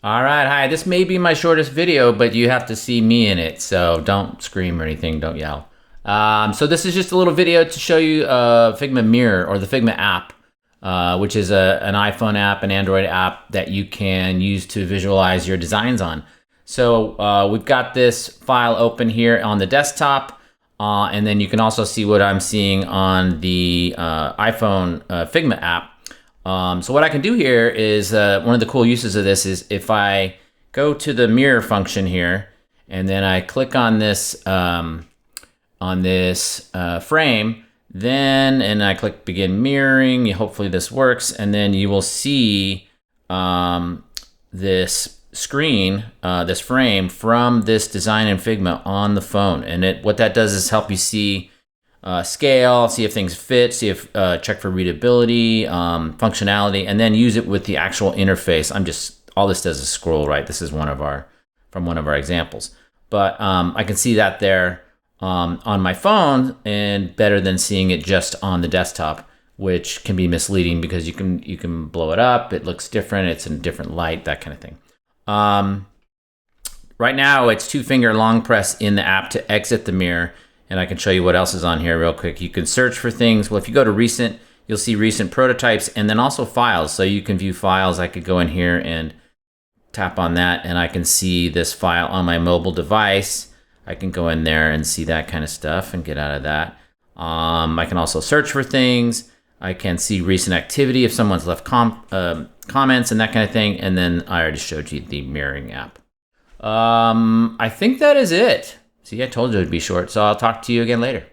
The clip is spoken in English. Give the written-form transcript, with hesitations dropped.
All right, hi. This may be my shortest video, but you have to see me in it, so don't scream or anything, don't yell. So this is just a little video to show you Figma Mirror or the Figma app, which is an iPhone app, an Android app that you can use to visualize your designs on. So we've got this file open here on the desktop, and then you can also see what I'm seeing on the iPhone Figma app. So what I can do here is one of the cool uses of this is if I go to the mirror function here and then I click on this frame, and I click begin mirroring. Hopefully this works, and then you will see this screen, this frame from this design in Figma on the phone. And what that does is help you see scale, see if things fit, see if check for readability, functionality, and then use it with the actual interface. All this does is scroll, right? This is from one of our examples. But I can see that there on my phone, and better than seeing it just on the desktop, which can be misleading because you can blow it up, it looks different, it's in a different light, that kind of thing. Right now it's 2-finger long press in the app to exit the mirror. And I can show you what else is on here real quick. You can search for things. Well, if you go to recent, you'll see recent prototypes and then also files. So you can view files. I could go in here and tap on that and I can see this file on my mobile device. I can go in there and see that kind of stuff and get out of that. I can also search for things. I can see recent activity if someone's left comments and that kind of thing. And then I already showed you the mirroring app. I think that is it. See, I told you it'd be short, so I'll talk to you again later.